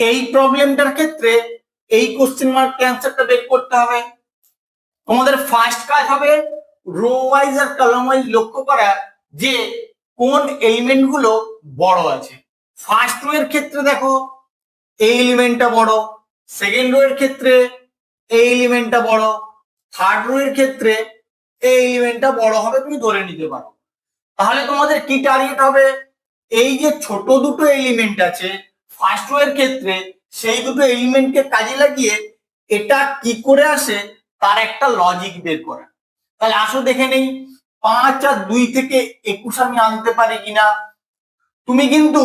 এই প্রবলেমটার ক্ষেত্রে এই কোশ্চেন মার্ক অ্যান্সারটা বের করতে হবে। তোমাদের ফার্স্ট কাজ হবে রো ওয়াইজ আর কলাম ওয়াইজ লক্ষ্য করা যে কোন এলিমেন্ট গুলো বড় আছে। ফার্স্ট রো এর ক্ষেত্রে দেখো এই এলিমেন্টটা বড়, সেকেন্ড রো এর ক্ষেত্রে এই এলিমেন্টটা বড়, থার্ড রো এর ক্ষেত্রে এই এলিমেন্টটা বড় হবে, তুমি ধরে নিতে পারো। তাহলে তোমাদের কি টার্গেট হবে, এই যে ছোট দুটো এলিমেন্ট আছে ফার্স্ট রো এর ক্ষেত্রে সেই দুটো এলিমেন্টকে কাজে লাগিয়ে এটা কি করে আসে তার একটা লজিক বের করা। তাহলে আসো দেখে নেই 5 আর 2 থেকে 21 আমি আনতে পারি কিনা। তুমি কিন্তু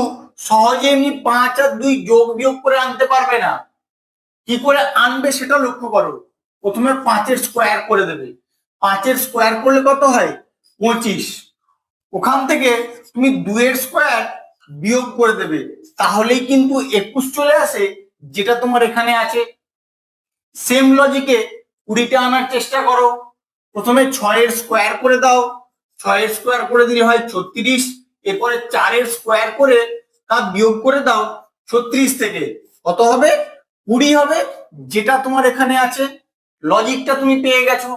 সহজে এমনি 5 আর 2 যোগ বিয়োগ করে আনতে পারবে না, কি করে আনবে সেটা লক্ষ্য করো। প্রথমে 5 এর স্কোয়ার করে দেবে, 5 এর স্কোয়ার করলে কত হয় 25, ওখান থেকে তুমি 2 এর স্কোয়ার বিয়োগ করে দেবে, তাহলেই কিন্তু 21 চলে আসে যেটা তোমার এখানে আছে। সেম লজিকে 20টা আনার চেষ্টা করো। প্রথমে 6 এর স্কোয়ার করে দাও, 6 এর স্কোয়ার করে দিলে হয় 36, এরপরে 4 এর স্কোয়ার করে তা বিয়োগ করে দাও 36 থেকে, কত হবে 20 হবে, যেটা তোমার এখানে আছে। লজিকটা তুমি পেয়ে গেছো।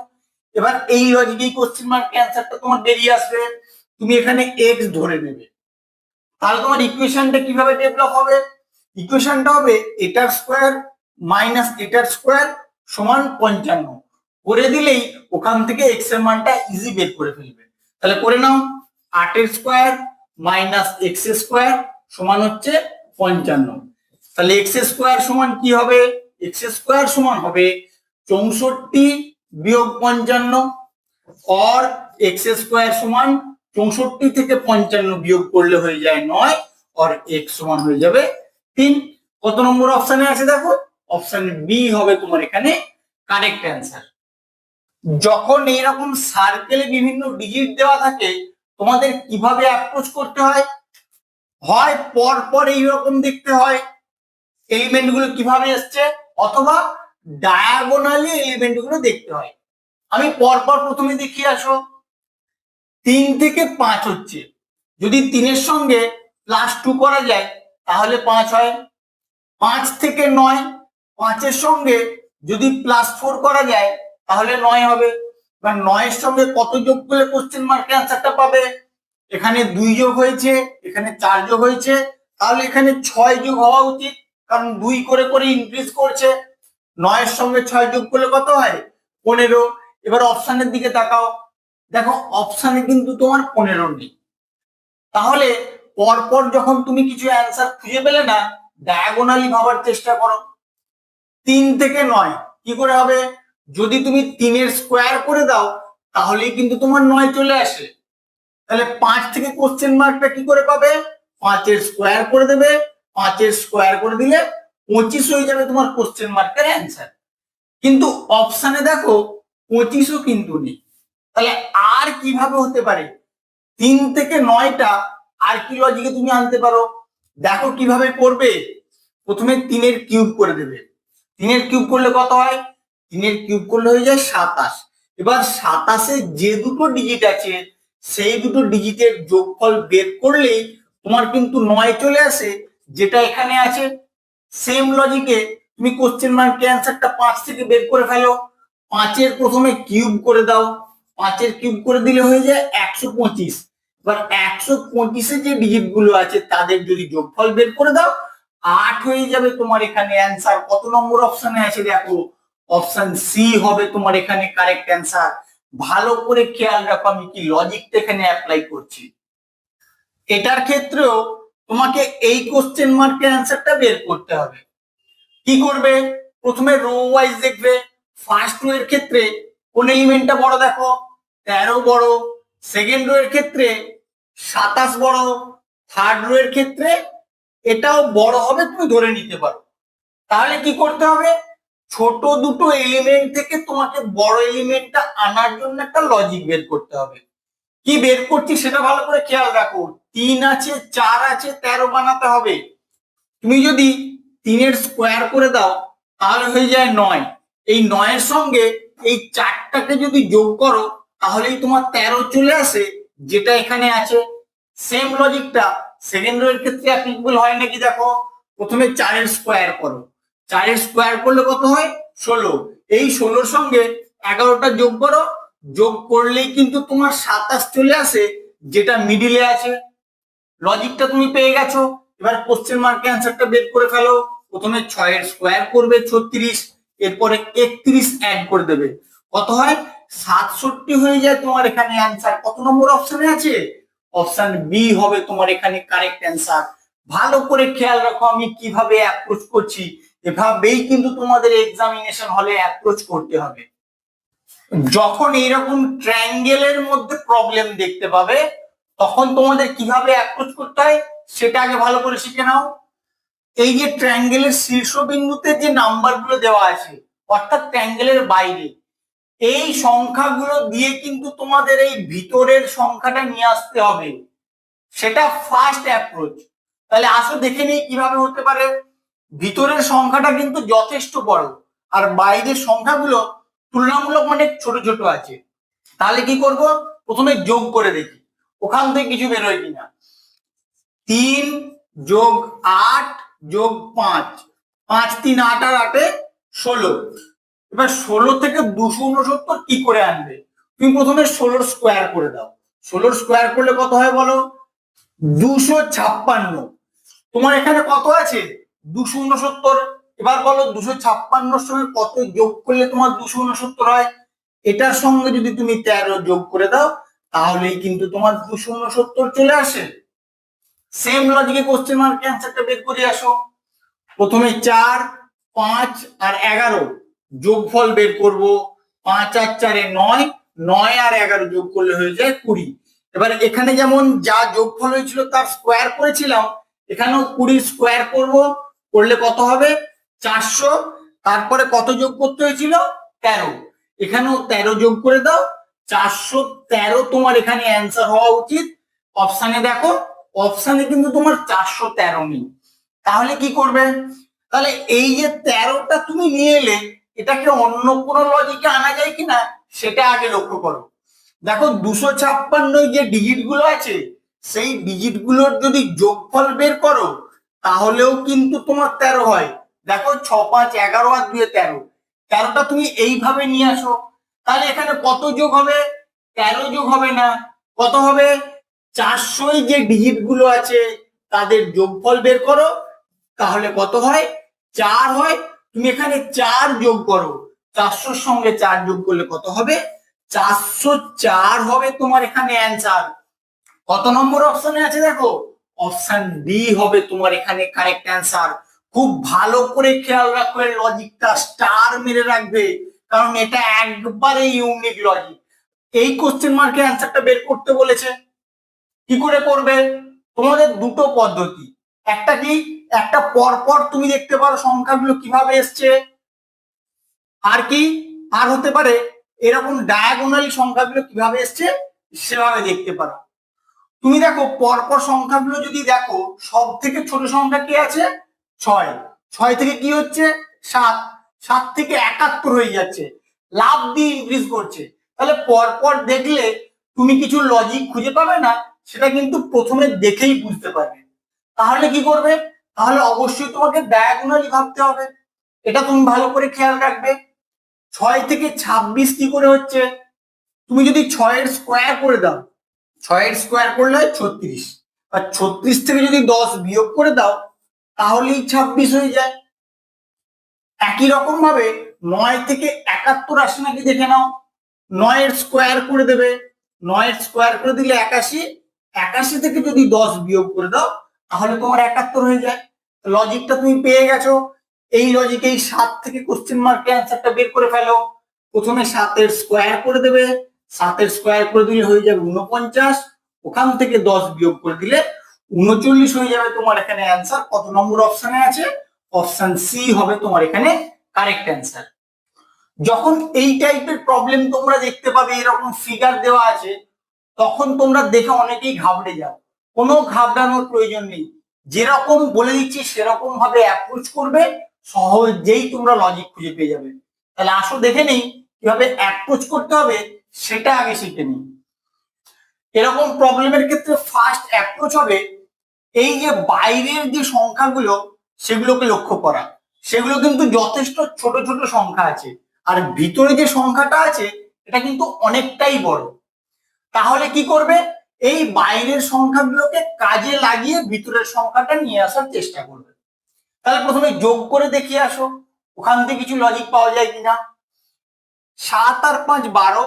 এবার এই লজিকেই কোশ্চেন মার্ক অ্যান্সারটা তোমার বেরিয়ে আসবে। তুমি এখানে এক্স ধরে নেবে, তাহলে তোমার ইকুয়েশনটা কিভাবে ডেভেলপ হবে, ইকুয়েশনটা হবে এটার স্কোয়ার মাইনাস এটার স্কোয়ার সমান 55 করে দিলেই ওখান থেকে এক্স এর মানটা ইজি বের করে ফেলবে। তাহলে করে নাও 8 এর স্কোয়ার মাইনাস এক্স স্কোয়ার সমান হচ্ছে 55। তাহলে এক্স স্কোয়ার সমান কি হবে, এক্স স্কোয়ার সমান হবে 64 বিয়োগ 55, और एक्स स्क्वायर समान 64 থেকে 55 বিয়োগ করলে হয়ে যায় 9 और x সমান হয়ে যাবে 3। কত নম্বর অপশনে আছে দেখো, অপশন বি হবে তোমার এখানে কারেক্ট অ্যান্সার। যখন এইরকম সার্কেলে বিভিন্ন ডিজিট দেওয়া থাকে তোমাদের কিভাবে অ্যাপ্রোচ করতে হয়, হয় পর পর এইরকম দেখতে হয় এলিমেন্ট গুলো কিভাবে এসছে, অথবা ডায়াগোনালি এলিমেন্ট গুলো দেখতে হয়। আমি পরপর প্রথমে দেখিয়ে আসো। 3 থেকে 5 হচ্ছে, যদি 3 এর সঙ্গে +2 করা যায় তাহলে 5 হয়। 5 থেকে 9, 5 এর সঙ্গে যদি +4 করা যায় তাহলে 9 হবে। এবার 9 এর সঙ্গে কত যোগ করলে কোশ্চেন মার্ক অ্যান্সারটা পাবে, এখানে 2 যোগ হয়েছে, এখানে 4 যোগ হয়েছে, তাহলে এখানে 6 যোগ হওয়া উচিত, কারণ 2 করে করে ইনক্রিজ করছে। 9 এর সঙ্গে 6 যোগ করলে কত হয় 15। এবার অপশনের দিকে তাকাও, দেখো অপশনে কিন্তু তোমার 15 নেই। তাহলে পরপর যখন তুমি কিছু অ্যান্সার খুঁজে পেলে না, ডায়াগোনালি ভাবার চেষ্টা করো। 3 থেকে 9 কি করে হবে, যদি তুমি 3 এর স্কোয়ার করে দাও তাহলেই কিন্তু তোমার 9 চলে আসে। তাহলে 5 থেকে কোশ্চেন মার্কটা কি করে পাবে, 5 এর স্কোয়ার করে দেবে, 5 এর স্কোয়ার করে দিলে 25 হয়ে যাবে তোমার কোশ্চেন মার্কের অ্যান্সার। কিন্তু অপশনে দেখো 25ও কিন্তু নেই। তাহলে আর কিভাবে হতে পারে, 3 থেকে 9টা আর কি লজিকে তুমি আনতে পারো, দেখো কিভাবে করবে। প্রথমে 3 এর কিউব করে দেবে, 3 এর কিউব করলে কত হয়, 3 এর কিউব করলে হয়ে যায় 27। এবার 27 এ যে দুটো ডিজিট আছে সেই দুটো ডিজিটের যোগফল বের করলেই তোমার কিন্তু 9 চলে আসে, যেটা এখানে আছে। সেম লজিকে তুমি কোশ্চেন মার্কের অ্যান্সারটা 5 থেকে বের করে ফেলো। 5 এর প্রথমে কিউব করে দাও, 5 এর কিউব করে দিলে হয়ে যায় 125। এবার 125 এর যে ডিজিট গুলো আছে তাদের যদি যোগফল বের করে দাও 8 হয়ে যাবে তোমার এখানে অ্যান্সার। কত নম্বর অপশনে আছে দেখো, অপশন সি হবে তোমার এখানে কারেক্ট অ্যান্সার। ভালো করে খেয়াল রাখো আমি কি লজিকটা এখানে অ্যাপ্লাই করছি। এটার ক্ষেত্রেও তোমাকে এই কোশ্চেন মার্কের অ্যান্সারটা বের করতে হবে। কি করবে, প্রথমে রো ওয়াইজ দেখবে। ফার্স্ট রো এর ক্ষেত্রে কোন এলিমেন্টটা বড় দেখো 13 বড়, সেকেন্ড রো এর ক্ষেত্রে 27 বড়, থার্ড রো এর ক্ষেত্রে এটাও বড় হবে তুমি ধরে নিতে পারো। তাহলে কি করতে হবে, ছোট দুটো এলিমেন্ট থেকে তোমাকে বড় এলিমেন্টটা আনার জন্য একটা লজিক বের করতে হবে। কি বের করছি সেটা ভালো করে খেয়াল রাখো। 3 আছে, 4 আছে, 13 বানাতে হবে। তুমি যদি 3 এর স্কোয়ার করে দাও তাহলে হয়ে যায় 9। এই 9 এর সঙ্গে এই 4টাকে যদি যোগ করো তাহলেই তোমার 13 চলে আসে, যেটা এখানে আছে। সেম লজিকটা সেকেন্ড রো এর ক্ষেত্রে অ্যাপ্লিকেবল হয় নাকি দেখো। প্রথমে 4 এর স্কোয়ার করো, 4 এর স্কোয়ার করলে কত হয় 16, এই 16 সঙ্গে 11টা যোগ করো, যোগ করলেই কিন্তু তোমার 27 চলে আসে, যেটা মিডিলে আছে। লজিকটা তুমি পেয়ে গেছো। এবার কোশ্চেন মার্কে অ্যান্সারটা বের করে ফেলো। প্রথমে 6 এর স্কোয়ার করবে 36, এরপরে 31 অ্যাড করে দেবে, কত হয় 67 হয়ে যায় তোমার এখানে অ্যান্সার। কত নম্বর অপশনে আছে? অপশন বি হবে তোমার এখানে কারেক্ট অ্যান্সার। ভালো করে খেয়াল রাখো আমি কিভাবে অ্যাপ্রোচ করছি, এভাবেই কিন্তু তোমাদের এক্সামিনেশন হলে অ্যাপ্রোচ করতে হবে। যখন এইরকম ট্রায়াঙ্গেলের মধ্যে প্রবলেম দেখতে পাবে তখন তোমাদের কিভাবে অ্যাপ্রোচ করতে হয় সেটা আগে ভালো করে শিখে নাও। এই যে ট্রায়াঙ্গেলের শীর্ষবিন্দুতে যে নাম্বারগুলো দেওয়া আছে, অর্থাৎ ট্রায়াঙ্গেলের বাইরে, এই সংখ্যাগুলো দিয়ে কিন্তু তোমাদের এই ভিতরের সংখ্যাটা নিয়ে আসতে হবে, সেটা ফার্স্ট অ্যাপ্রোচ। তাহলে আসো দেখে নিই কিভাবে হতে পারে। ভিতরের সংখ্যাটা কিন্তু যথেষ্ট বড়, আর বাইরের সংখ্যাগুলো তুলনামূলক অনেক ছোট ছোট আছে। তাহলে কি করব, প্রথমে যোগ করে দেখি ওখান থেকে কিছু বেরোয় কিনা। 3 যোগ 8 যোগ 5, 5 3 8 আর 8 16। এবার 16 থেকে 269 কি করে আনবে? তুমি প্রথমে 16 স্কোয়ার করে দাও। 16 স্কোয়ার করলে কত হয় বলো? 256। তোমার এখানে কত আছে? 269। এবার বলো 256 সঙ্গে কত যোগ করলে তোমার 269 হয়? এটার সঙ্গে যদি তুমি 13 যোগ করে দাও তাহলেই কিন্তু তোমার 269 চলে আসে। সেম লজিকে কোশ্চেন মার্ক অ্যান্সারটা বের করে আসো। প্রথমে 4 5 আর 11 যোগফল বের করব। 5 আর 4 9, 9 আর 11 যোগ করলে হয়ে যায় 20। এবার এখানে যেমন যা যোগফল হয়েছিল তার স্কোয়ার করেছিলাম, এখানেও 20 স্কোয়ার করব, করলে কত হবে 400। তারপরে কত যোগ করতে হয়েছিল 13, এখানেও 13 যোগ করে দাও, 413 তোমার এখানে অ্যান্সার হওয়া উচিত। অপশানে দেখো, অপশানে কিন্তু তোমার 413 নেই। তাহলে কি করবে? তাহলে এই যে 13টা তুমি নিয়ে এলে, এটাকে অন্য কোনো লজিকে আনা যায় কিনা সেটা আগে লক্ষ্য করো। দেখো 256 যে ডিজিট গুলো আছে, সেই ডিজিট গুলোর যদি যোগফল বের করো তাহলেও কিন্তু তোমার 13 হয়। দেখো 6 5 11 আর 2 13, 13টা তুমি এইভাবে নিয়ে আসো। তাহলে এখানে কত যোগ হবে? 13 যোগ হবে না, কত হবে 400 যে ডিজিট গুলো আছে তাদের যোগফল বের করো, তাহলে কত হয় 4 হয়। তুমি এখানে 4 যোগ করো, 400 সঙ্গে 4 যোগ করলে কত হবে 404 হবে তোমার এখানে অ্যান্সার। কত নম্বর অপশনে আছে দেখো, অপশন ডি হবে তোমার এখানে কারেক্ট অ্যান্সার। খুব ভালো করে খেয়াল রাখবে, লজিকটা স্টার মেরে রাখবে, কারণ এটা একবারে ইউনিক লজিক। এই কোশ্চেন মার্কের অ্যান্সারটা বের করতে বলেছে, কি করে করবে? তোমাদের দুটো পদ্ধতি, একটা কি, একটা পরপর তুমি দেখতে পারো সংখ্যাগুলো কিভাবে এসছে, আর কি, আর হতে পারে এরকম ডায়াগোনালি সংখ্যাগুলো কিভাবে এসছে সেভাবে দেখতে পারো। তুমি দেখো পরপর সংখ্যাগুলো যদি দেখো, সব থেকে ছোট সংখ্যা কি আছে 6, 6 থেকে কি হচ্ছে 7, 7 থেকে 71 হয়ে যাচ্ছে, লাভ দিয়ে ইনক্রিজ করছে। তাহলে পরপর দেখলে তুমি কিছু লজিক খুঁজে পাবে না, সেটা কিন্তু প্রথমে দেখেই বুঝতে পারবে। তাহলে কি করবে? তাহলে অবশ্যই তোমাকে ডায়াগোনালি ভাবতে হবে, এটা তুমি ভালো করে খেয়াল রাখবে। 6 থেকে 26 কি করে হচ্ছে? তুমি যদি 6 এর স্কোয়ার করে দাও, 6 এর স্কোয়ার করলে হয় 36, আর 36 থেকে যদি 10 বিয়োগ করে দাও তাহলেই 26 হয়ে যায়। একই রকম ভাবে 9 থেকে 71 আসে নাকি দেখে নাও, 9 এর স্কোয়ার করে দেবে, 9 এর স্কোয়ার করে দিলে 81, 81 থেকে যদি 10 বিয়োগ করে দাও তাহলে তোমার 71 হয়ে যায়। লজিকটা তুমি পেয়ে গেছো। এই লজিকে 7 থেকে কোশ্চেন মার্কের অ্যান্সারটা বের করে ফেলো। প্রথমে 7 এর স্কোয়ার করে দেবে, 7 এর স্কোয়ার করে দিলে হয়ে যাবে 49, ওখান থেকে 10 বিয়োগ করে দিলে 39 হয়ে যাবে তোমার এখানে অ্যান্সার। কত নম্বর অপশনে আছে? অপশন সি হবে তোমার এখানে কারেক্ট অ্যান্সার। যখন এই টাইপের প্রবলেম তোমরা দেখতে পাবে, এরকম ফিগার দেওয়া আছে, তখন তোমরা দেখে অনেকেই ঘাবড়ে যাও। কোনো ঘাবড়ানোর প্রয়োজন নেই, যেরকম বলে দিচ্ছি সেরকম ভাবে অ্যাপ্রোচ করবে, সহজেই তোমরা লজিক খুঁজে পেয়ে যাবে। তাহলে আসো দেখে নেই কিভাবে অ্যাপ্রোচ করতে হবে, সেটা আগে শিখে নিই। এরকম প্রবলেমের ক্ষেত্রে ফার্স্ট অ্যাপ্রোচ হবে, এই যে বাইরের যে সংখ্যাগুলো সেগুলোকে লক্ষ্য করা। সেগুলো কিন্তু যথেষ্ট ছোট ছোট সংখ্যা আছে, আর ভিতরে যে সংখ্যাটা আছে এটা কিন্তু অনেকটাই বড়। তাহলে কি করবে, এই বাইরের সংখ্যাগুলোকে কাজে লাগিয়ে ভিতরের সংখ্যাটা নিয়ে আসার চেষ্টা করবে। তাহলে প্রথমে যোগ করে দেখিয়ে আসো, ওখান থেকে কিছু লজিক পাওয়া যায় কিনা। 7 আর 5 12,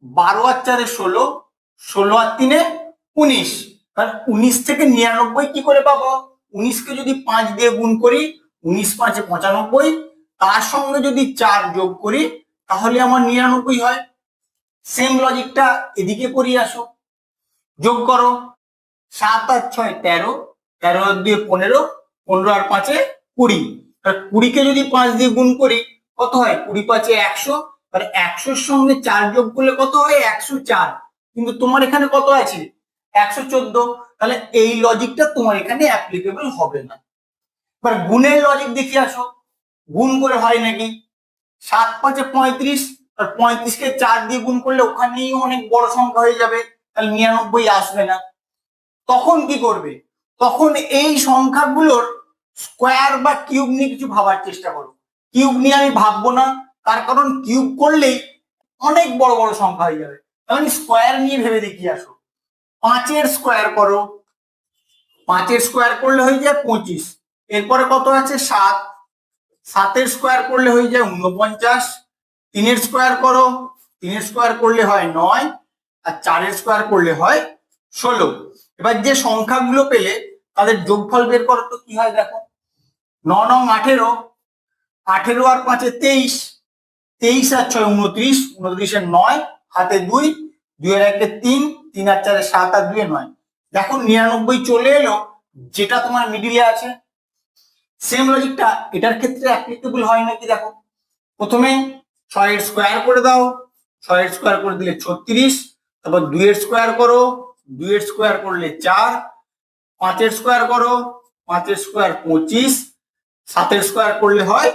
12 আর 4 16, 16 আর 3 19। কারণ 19 থেকে 99 কি করে পাবো? 19 কে যদি 5 দিয়ে গুণ করি, 19 5 95, তার সঙ্গে যদি 4 যোগ করি তাহলে আমার 99 হয়। সেম লজিকটা এদিকে করিয়ে আসো, যোগ করো। 7 আর 6 13, 13 আর 2 15, 15 আর 5 20। 20 কে যদি 5 দিয়ে গুণ করি কত হয়? 20 5 100। আর 100-র সঙ্গে 4 যোগ করলে কত হয়? 104। কিন্তু তোমার এখানে কত আছে? 114। তাহলে এই লজিকটা তোমার এখানে অ্যাপ্লিকেবল হবে না। এবার গুণের লজিক দেখে আসো, গুণ করে হয় নাকি? 7 5 35, আর 35 কে 4 দিয়ে গুণ করলে ওখানেই অনেক বড় সংখ্যা হয়ে যাবে, তাহলে 99 আসবে না। তখন কি করবে? তখন এই সংখ্যাগুলোর স্কোয়ার বা কিউব নিয়ে কিছু ভাবার চেষ্টা করো। কিউব নিয়ে আমি ভাববো না, তার কারণ কিউব করলেই অনেক বড় বড় সংখ্যা হয়ে যাবে। তাহলে স্কোয়ার নিয়ে ভেবে দেখিয়ে আসো। 5-এর স্কোয়ার করো, 5-এর স্কোয়ার করলে হয়ে যায় 25। এরপরে কত আছে? 7, 7-এর স্কোয়ার করলে হয়ে যায় 49। 3-এর স্কোয়ার করো, 3-এর স্কোয়ার করলে হয় 9, আর 4-এর স্কোয়ার করলে হয় 16। এবার যে সংখ্যাগুলো পেলে তাদের যোগফল বের করো তো কি হয় দেখো। 9 9 18, 18 আর 5 23, 23 আর 6 29, 29 এর 9, হাতে 2, 2 এর 1 3, 3 আর 4 7 আর 2 9। দেখো 99 চলে এলো, যেটা তোমার মিডিলে আছে। সেম লজিকটা এটার ক্ষেত্রে অ্যাপ্লিকেবল হয় নাকি দেখো। প্রথমে 6-এর স্কোয়ার করে দাও, 6-এর স্কোয়ার করে দিলে 36। তারপর 2-এর স্কোয়ার করো, 2-এর স্কোয়ার করলে 4। 5-এর স্কোয়ার করো, 5-এর স্কোয়ার 25। 7-এর স্কোয়ার করলে হয়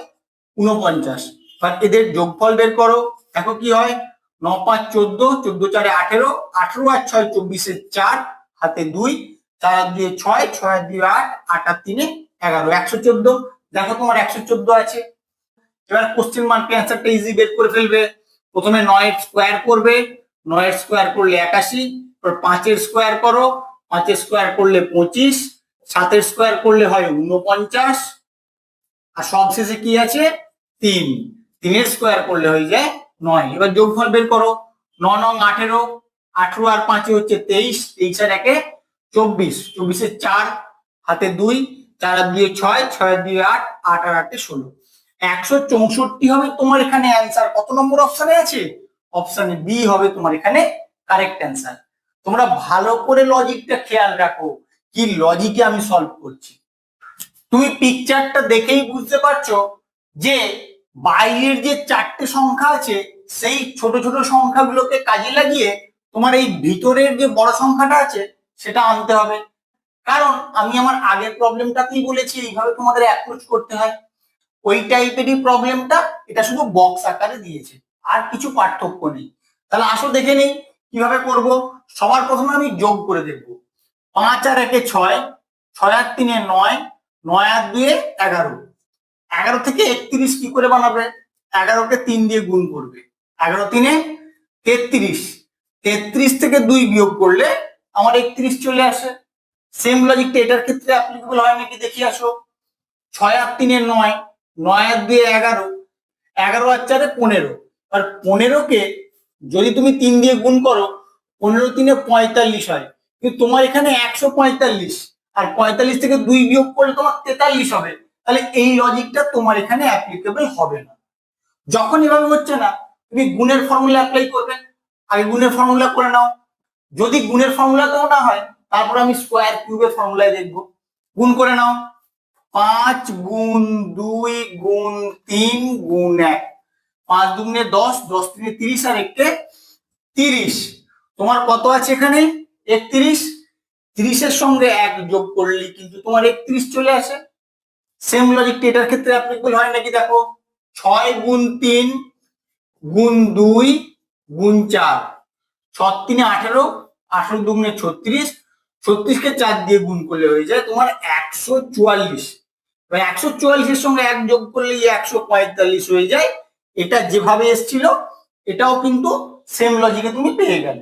49। এবার এদের যোগফল বের করো, দেখো কি হয়। 9 5 14, 14 4 18, 18 আর 6 24 এর 4, হাতে 2, 4 আর 2 6, 6 আর 2 8, 8 আর 3 11, 114। দেখো তোমার 114 আছে। এবার কোশ্চেন মার্কের অ্যান্সারটা ইজি বের করে ফেলবে। প্রথমে 9-এর স্কোয়ার করবে, 9-এর স্কোয়ার করলে 81। এবার 5-এর স্কোয়ার করো, 5-এর স্কোয়ার করলে 25। 7-এর স্কোয়ার করলে হয় 49। আর সব শেষে কি আছে? 3। 3-এর স্কোয়ার করলে হয়ে যায় 9। এবার যোগফল বের করো। 9 9 18, 18 আর 5 হচ্ছে 23, 23 আর 1 24, 24 এর 4, হাতে 2, 4 আর 2 6, 6 আর 2 8, 8 আর 8 16। 164 হবে তোমার এখানে অ্যান্সার। কত নম্বর অপশনে আছে? অপশনে বি হবে তোমার এখানে কারেক্ট অ্যান্সার। তোমরা ভালো করে লজিকটা খেয়াল রাখো, কি লজিকে আমি সলভ করছি। তুমি পিকচারটা দেখেই বুঝতে পারছো যে বাইরের যে 4টে সংখ্যা আছে সেই ছোট ছোট সংখ্যাগুলোকে কাজে লাগিয়ে তোমার এই ভিতরের যে বড় সংখ্যাটা আছে সেটা আনতে হবে। কারণ আমি আমার আগের প্রবলেমটাতেই বলেছি এইভাবে তোমাদের অ্যাপ্রোচ করতে হয়। ওই টাইপেরই প্রবলেমটা, এটা শুধু বক্স আকারে দিয়েছে, আর কিছু পার্থক্য নেই। তাহলে আসো দেখে নেই কিভাবে করব। সবার প্রথমে আমি যোগ করে দেখব। 5 আর 1 6, 6 আর 3 9, 9 আর 2 11। 11 থেকে 31 কি করে বানাবে? 11-কে 3 দিয়ে গুণ করবে, 11 3 33। 33 থেকে 2 বিয়োগ করলে আমার 31 চলে আসে। সেম লজিকটা এটার ক্ষেত্রে অ্যাপ্লিকেবল হয় নাকি দেখি আসো। 6 আর 3 9, 9 আর 2 11, 11 আর 4 15। আর 15-কে যদি তুমি 3 দিয়ে গুণ করো, 15 3 45 হয়। কিন্তু তোমার এখানে 145, আর 45 থেকে 2 বিয়োগ করলে তোমার 43 হবে। তাহলে এই লজিকটা তোমার এখানে অ্যাপ্লিকেবল হবে না। যখন এভাবে হচ্ছে না, তুমি গুণের ফর্মুলা অ্যাপ্লাই করবে। আগে গুণের ফর্মুলা করে নাও। যদি গুণের ফর্মুলাতেও না হয়, তারপর আমি স্কোয়ার কিউবের ফর্মুলায় দেখবো। গুণ করে নাও। 5 গুণ 2 গুণ 3 গুণ 1, 5 দুগুণে 10, 10 3 30, আর 1 30। তোমার কত আছে এখানে? 31। 30-এর সঙ্গে 1 যোগ করলে কিন্তু তোমার 31 চলে আসে। সেম লজিকটা এটার ক্ষেত্রে অ্যাপ্লিকেবল হয় নাকি দেখো। 6 গুণ 3 গুণ 2 গুণ 4, 6 3 18, 18 দুগুণে 36, 36-কে 4 দিয়ে গুণ করলে হয়ে যায় তোমার 144। 144-এর সঙ্গে 1 যোগ করলে 145 হয়ে যায়। এটা যেভাবে এসেছিল এটাও কিন্তু সেম লজিকে তুমি পেয়ে গেলে।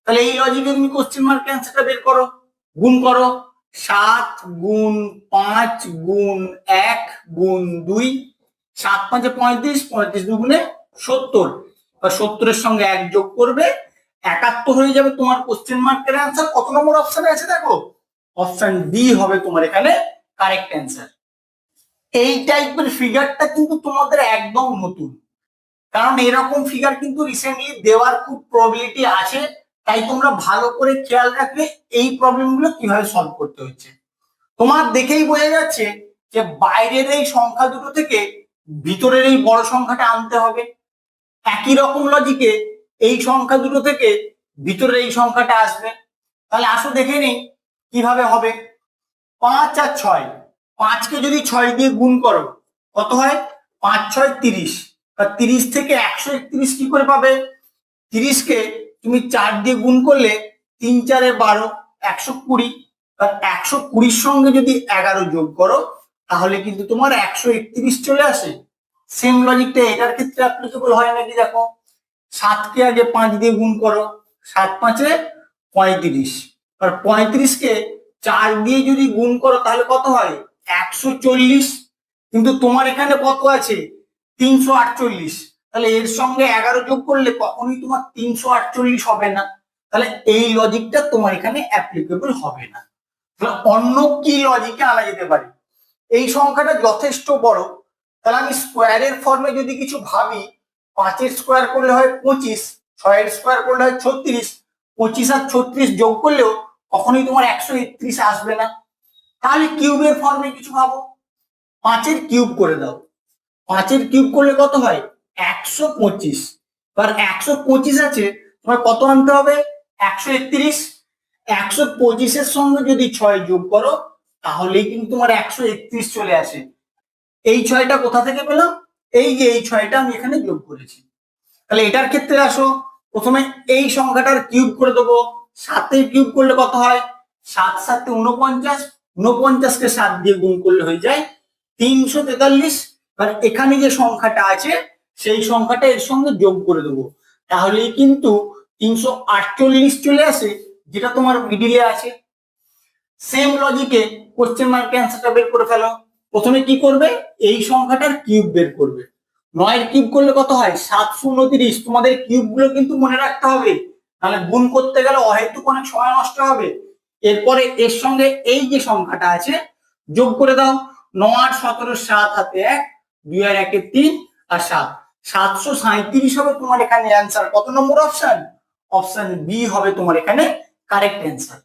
তাহলে এই লজিকে তুমি কোশ্চেন মার্ক অ্যান্সারটা বের করো, গুণ করো। 7 গুণ 5 গুণ 1 গুণ 2, 7 5 35, 35 দুগুণে 70, বা 70-এর সঙ্গে 1 যোগ করবে 71 হয়ে যাবে তোমার কোশ্চেন মার্কের অ্যান্সার। কত নম্বর অপশনে আছে দেখো, অপশন ডি হবে তোমার এখানে কারেক্ট অ্যান্সার। এই টাইপের ফিগারটা কিন্তু তোমাদের একদম নতুন, কারণ এরকম ফিগার কিন্তু রিসেন্টলি দেওয়ার খুব প্রবাবিলিটি আছে। তাই তোমরা ভালো করে খেয়াল রাখবে এই প্রবলেমগুলো কিভাবে সলভ করতে হচ্ছে। তোমার দেখেই বোঝা যাচ্ছে যে বাইরের এই সংখ্যা দুটো থেকে ভিতরের এই বড় সংখ্যাটা আনতে হবে। একই রকম লজিকে এই সংখ্যা দুটো থেকে ভিতরের এই সংখ্যাটা আসবে। তাহলে আসো দেখে নেই কিভাবে হবে। 5 আর 6, 5কে যদি 6 দিয়ে গুণ করো কত হয়, 5 6 30, আর 30 থেকে 131 কি করে পাবে? 30কে তুমি 4 দিয়ে গুণ করলে 3 4 12, 120, আর 120-র সঙ্গে যদি 11 যোগ করো তাহলে কিন্তু তোমার 131 চলে আসে। সেম লজিকটা এটার ক্ষেত্রে অ্যাপ্লিকেবল হয় নাকি দেখো। 7কে আগে 5 দিয়ে গুণ করো, 7 5 35, আর 35কে 4 দিয়ে যদি গুণ করো তাহলে কত হয়, 140। কিন্তু তোমার এখানে কত আছে, 348, তাহলে এর সঙ্গে 11 যোগ করলে কখনোই তোমার 348 হবে না। তাহলে এই লজিকটা তোমার এখানে অ্যাপ্লিকেবল হবে না। তাহলে অন্য কি লজিকে আনা যেতে পারে? এই সংখ্যাটা যথেষ্ট বড়, তাহলে আমি স্কোয়ারের ফর্মে যদি কিছু ভাবি, 5-এর স্কোয়ার করলে হয় 25, 6-এর স্কোয়ার করলে হয় 36, 25 আর 36 যোগ করলেও কখনোই তোমার 131 আসবে না। তাহলে কিউবের ফর্মে কিছু ভাবো, 5-এর কিউব করে দাও। 5-এর কিউব করলে কত হয়, 125, আর 125 আছে তোমার কত আনতে হবে, 131। 125-এর সঙ্গে যদি 6 যোগ করো তাহলেই কিন্তু তোমার 131 চলে আসে। এই 6টা কোথা থেকে পেলাম, এই যে এই 6টা আমি এখানে যোগ করেছি। তাহলে এটার ক্ষেত্রে আসো, প্রথমে এই সংখ্যাটার কিউব করে দেবো। 7-এর কিউব করলে কত হয়, 7 7 49, 49কে 7 দিয়ে গুণ করলে হয়ে যায় 343। আর এখানে যে সংখ্যাটা আছে সেই সংখ্যাটা এর সঙ্গে যোগ করে দেবো, তাহলেই কিন্তু 348 চলে আসে, যেটা তোমার মিডিলে আছে। সেম লজিকে কোশ্চেন মার্কের অ্যান্সারটা বের করে ফেলো। প্রথমে কি করবে, এই সংখ্যাটার কিউব বের করবে। 9-এর কিউব করলে কত হয়, 729। তোমাদের কিউব গুলো কিন্তু মনে রাখতে হবে, তাহলে গুণ করতে গেলে অহেতুক অনেক সময় নষ্ট হবে। এরপরে এর সঙ্গে এই যে সংখ্যাটা আছে যোগ করে দাও। 9 8 17, 7 হাতে 1, 2 আর 1 3, আর 7, 737 হবে তোমার এখানে অ্যান্সার। কত নম্বর অপশন, অপশন বি হবে তোমার এখানে কারেক্ট অ্যান্সার।